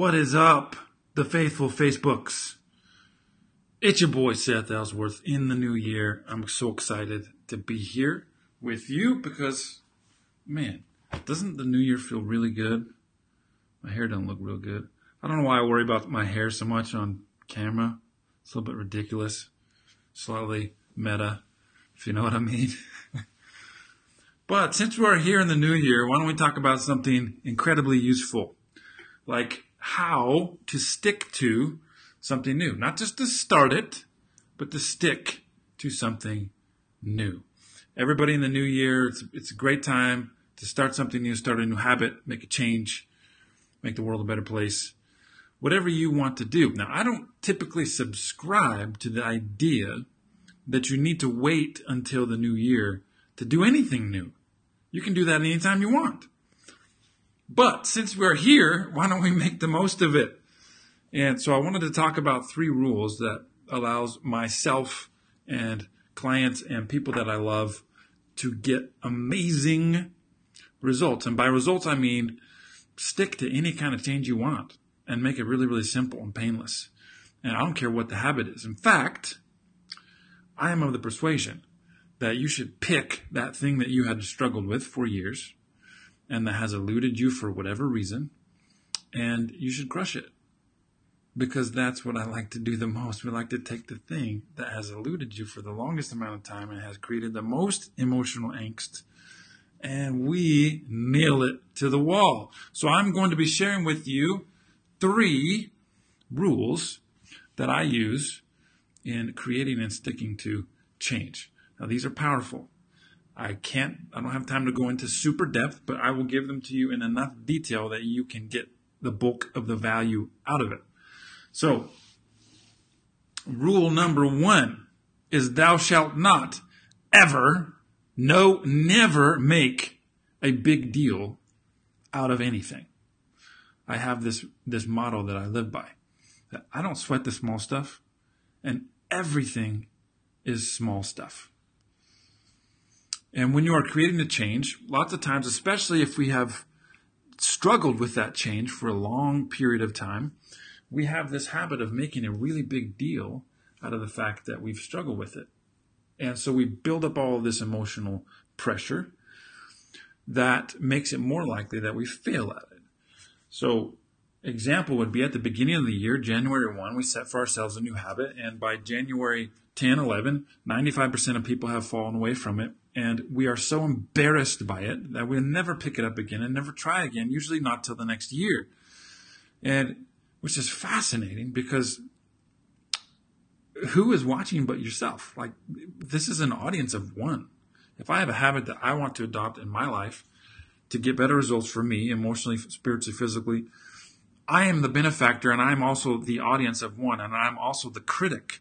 What is up, the faithful Facebooks? It's your boy Seth Ellsworth in the new year. I'm so excited to be here with you because, man, doesn't the new year feel really good? My hair doesn't look real good. I don't know why I worry about my hair so much on camera. It's a little bit ridiculous, slightly meta, if you know what I mean. But since we're here in the new year, why don't we talk about something incredibly useful, like how to stick to something new. Not just to start it, but to stick to something new. Everybody in the new year, it's a great time to start something new, start a new habit, make a change, make the world a better place. Whatever you want to do. Now, I don't typically subscribe to the idea that you need to wait until the new year to do anything new. You can do that anytime you want. But since we're here, why don't we make the most of it? And so I wanted to talk about 3 rules that allows myself and clients and people that I love to get amazing results. And by results, I mean stick to any kind of change you want and make it really, really simple and painless. And I don't care what the habit is. In fact, I am of the persuasion that you should pick that thing that you had struggled with for years and that has eluded you for whatever reason, and you should crush it. Because that's what I like to do the most. We like to take the thing that has eluded you for the longest amount of time and has created the most emotional angst, and we nail it to the wall. So I'm going to be sharing with you 3 rules that I use in creating and sticking to change. Now, these are powerful. I don't have time to go into super depth, but I will give them to you in enough detail that you can get the bulk of the value out of it. So, rule number 1 is thou shalt not ever, never make a big deal out of anything. I have this motto that I live by, that I don't sweat the small stuff, and everything is small stuff. And when you are creating a change, lots of times, especially if we have struggled with that change for a long period of time, we have this habit of making a really big deal out of the fact that we've struggled with it. And so we build up all of this emotional pressure that makes it more likely that we fail at it. So, example would be at the beginning of the year, January 1, we set for ourselves a new habit, and by January 10, 11, 95% of people have fallen away from it, and we are so embarrassed by it that we'll never pick it up again and never try again, usually not till the next year. And which is fascinating because who is watching but yourself? Like, this is an audience of one. If I have a habit that I want to adopt in my life to get better results for me, emotionally, spiritually, physically, I am the benefactor and I'm also the audience of one, and I'm also the critic.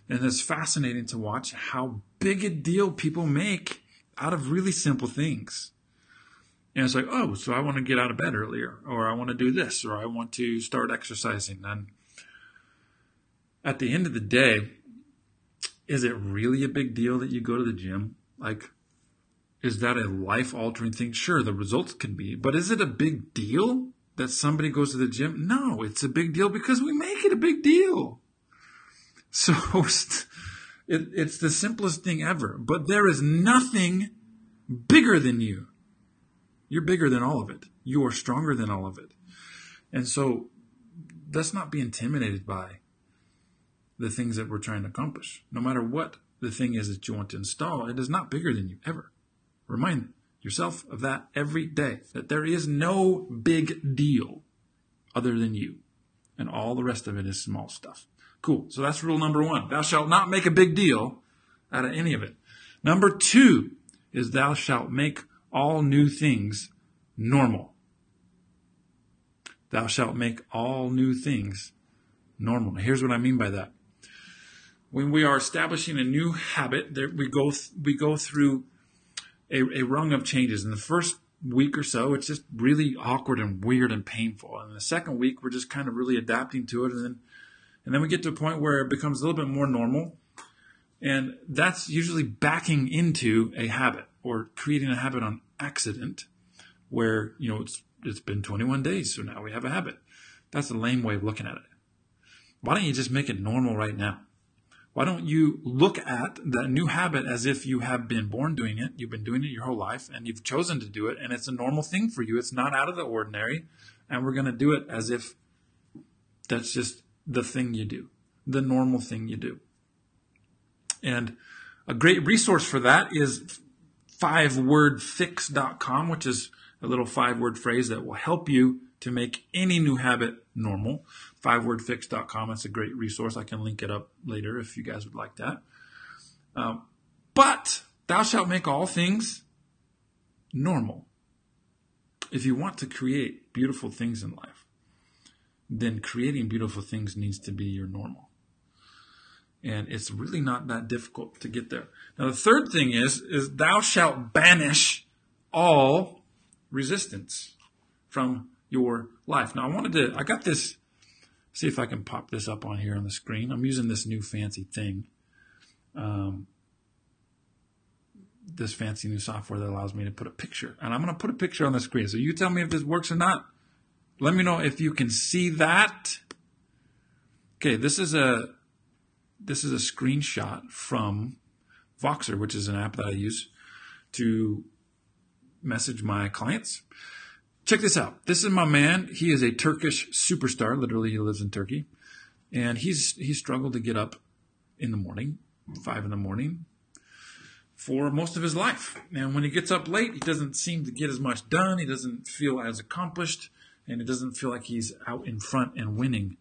And it's fascinating to watch how big a deal people make out of really simple things. And it's like, oh, so I want to get out of bed earlier, or I want to do this, or I want to start exercising. And at the end of the day, is it really a big deal that you go to the gym? Like, is that a life-altering thing? Sure, the results can be, but is it a big deal that somebody goes to the gym? No, it's a big deal because we make it a big deal. So it's the simplest thing ever. But there is nothing bigger than you. You're bigger than all of it. You are stronger than all of it. And so let's not be intimidated by the things that we're trying to accomplish. No matter what the thing is that you want to install, it is not bigger than you ever. Remind yourself of that every day, that there is no big deal other than you. And all the rest of it is small stuff. Cool. So that's rule number 1. Thou shalt not make a big deal out of any of it. Number 2 is thou shalt make all new things normal. Thou shalt make all new things normal. Now, here's what I mean by that. When we are establishing a new habit, we go through a rung of changes. In the first week or so, it's just really awkward and weird and painful. And the second week, we're just kind of really adapting to it. And then we get to a point where it becomes a little bit more normal. And that's usually backing into a habit or creating a habit on accident where, it's been 21 days, so now we have a habit. That's a lame way of looking at it. Why don't you just make it normal right now? Why don't you look at that new habit as if you have been born doing it, you've been doing it your whole life, and you've chosen to do it, and it's a normal thing for you. It's not out of the ordinary, and we're going to do it as if that's just the thing you do, the normal thing you do. And a great resource for that is 5wordfix.com, which is a little 5-word phrase that will help you to make any new habit normal. 5wordfix.com. It's a great resource. I can link it up later if you guys would like that. But thou shalt make all things normal. If you want to create beautiful things in life, then creating beautiful things needs to be your normal. And it's really not that difficult to get there. Now, the third thing is thou shalt banish all resistance from your life. Now, I got this, see if I can pop this up on here on the screen. I'm using this new fancy thing. This fancy new software that allows me to put a picture. And I'm going to put a picture on the screen. So you tell me if this works or not. Let me know if you can see that. Okay, this is a screenshot from Voxer, which is an app that I use to message my clients. Check this out. This is my man. He is a Turkish superstar. Literally, he lives in Turkey. And he's struggled to get up in the morning, 5 in the morning, for most of his life. And when he gets up late, he doesn't seem to get as much done. He doesn't feel as accomplished. And it doesn't feel like he's out in front and winning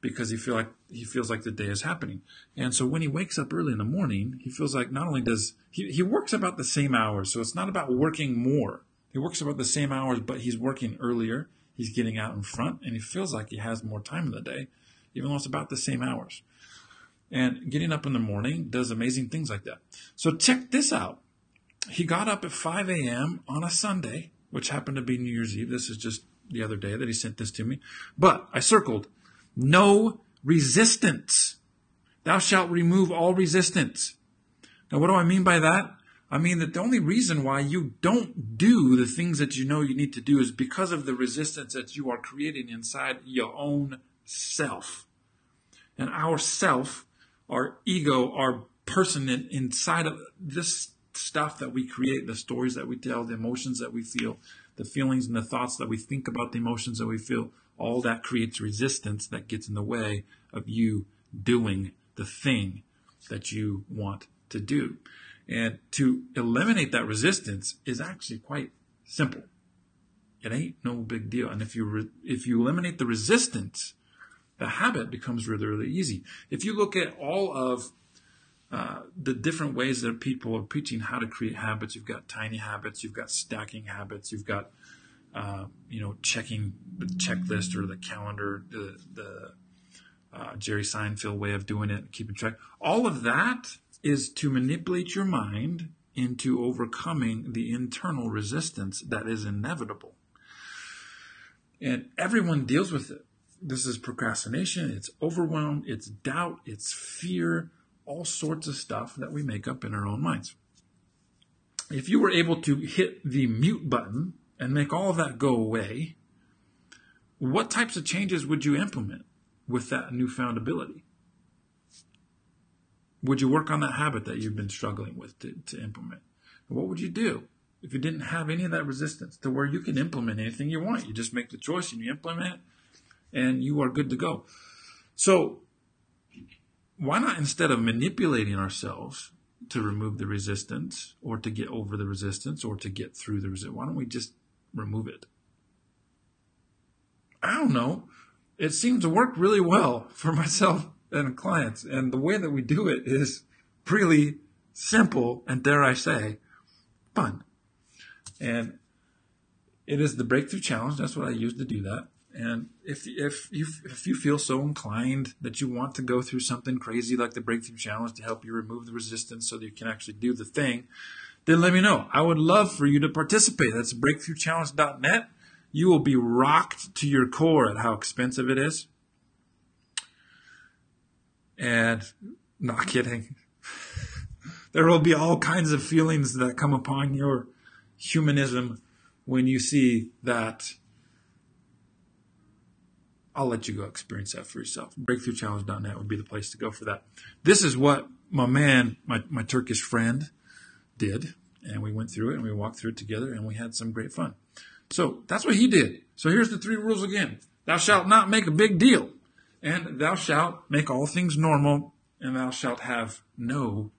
because he feels like the day is happening. And so when he wakes up early in the morning, he feels like not only does he works about the same hours. So it's not about working more. He works about the same hours, but he's working earlier. He's getting out in front, and he feels like he has more time in the day, even though it's about the same hours. And getting up in the morning does amazing things like that. So check this out. He got up at 5 a.m. on a Sunday, which happened to be New Year's Eve. This is just the other day that he sent this to me. But I circled, no resistance. Thou shalt remove all resistance. Now, what do I mean by that? I mean that the only reason why you don't do the things that you know you need to do is because of the resistance that you are creating inside your own self. And our self, our ego, our person inside of this stuff that we create, the stories that we tell, the emotions that we feel, the feelings and the thoughts that we think about, the emotions that we feel, all that creates resistance that gets in the way of you doing the thing that you want to do. And to eliminate that resistance is actually quite simple. It ain't no big deal. And if you eliminate the resistance, the habit becomes really, really easy. If you look at all of the different ways that people are preaching how to create habits, you've got tiny habits, you've got stacking habits, you've got checking the checklist or the calendar, the Jerry Seinfeld way of doing it, keeping track. All of that is to manipulate your mind into overcoming the internal resistance that is inevitable. And everyone deals with it. This is procrastination, it's overwhelm, it's doubt, it's fear, all sorts of stuff that we make up in our own minds. If you were able to hit the mute button and make all of that go away, what types of changes would you implement with that newfound ability? Would you work on that habit that you've been struggling with to implement? What would you do if you didn't have any of that resistance to where you can implement anything you want? You just make the choice and you implement it, and you are good to go. So why not, instead of manipulating ourselves to remove the resistance or to get over the resistance or to get through the resistance, why don't we just remove it? I don't know. It seems to work really well for myself and clients. And the way that we do it is really simple and, dare I say, fun. And it is the Breakthrough Challenge. That's what I use to do that. And if you feel so inclined that you want to go through something crazy like the Breakthrough Challenge to help you remove the resistance so that you can actually do the thing, then let me know. I would love for you to participate. That's breakthroughchallenge.net. You will be rocked to your core at how expensive it is. And not kidding. There will be all kinds of feelings that come upon your humanism when you see that I'll let you go experience that for yourself. BreakthroughChallenge.net would be the place to go for that. This is what my Turkish friend did. And we went through it and we walked through it together and we had some great fun. So that's what he did. So here's the 3 rules again. Thou shalt not make a big deal. And thou shalt make all things normal. And thou shalt have no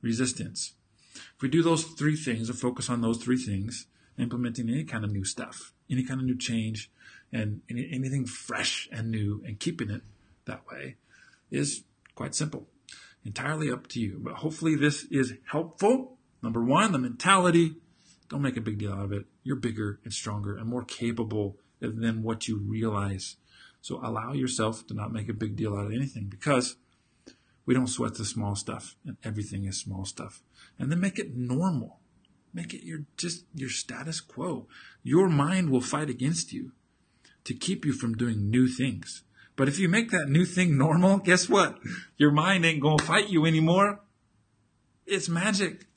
resistance. If we do those 3 things and focus on those 3 things, implementing any kind of new stuff, any kind of new change, and anything fresh and new, and keeping it that way is quite simple. Entirely up to you. But hopefully this is helpful. Number 1, the mentality. Don't make a big deal out of it. You're bigger and stronger and more capable than what you realize. So allow yourself to not make a big deal out of anything, because we don't sweat the small stuff, and everything is small stuff. And then make it normal. Make it your status quo. Your mind will fight against you to keep you from doing new things. But if you make that new thing normal, guess what? Your mind ain't going to fight you anymore. It's magic.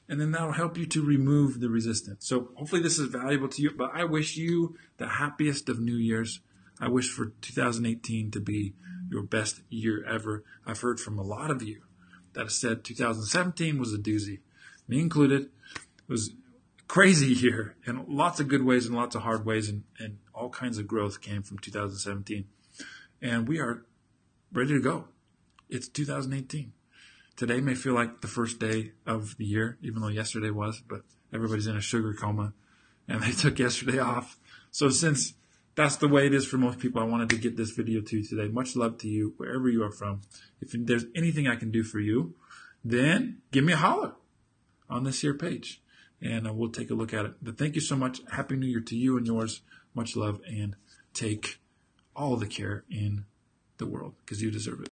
And then that'll help you to remove the resistance. So hopefully this is valuable to you. But I wish you the happiest of New Year's. I wish for 2018 to be your best year ever. I've heard from a lot of you that have said 2017 was a doozy. Me included. It was a crazy year in lots of good ways and lots of hard ways, and all kinds of growth came from 2017. And we are ready to go. It's 2018. Today may feel like the first day of the year, even though yesterday was, but everybody's in a sugar coma and they took yesterday off. So since that's the way it is for most people, I wanted to get this video to you today. Much love to you, wherever you are from. If there's anything I can do for you, then give me a holler on this here page, and we'll take a look at it. But thank you so much. Happy New Year to you and yours. Much love, and take all the care in the world, because you deserve it.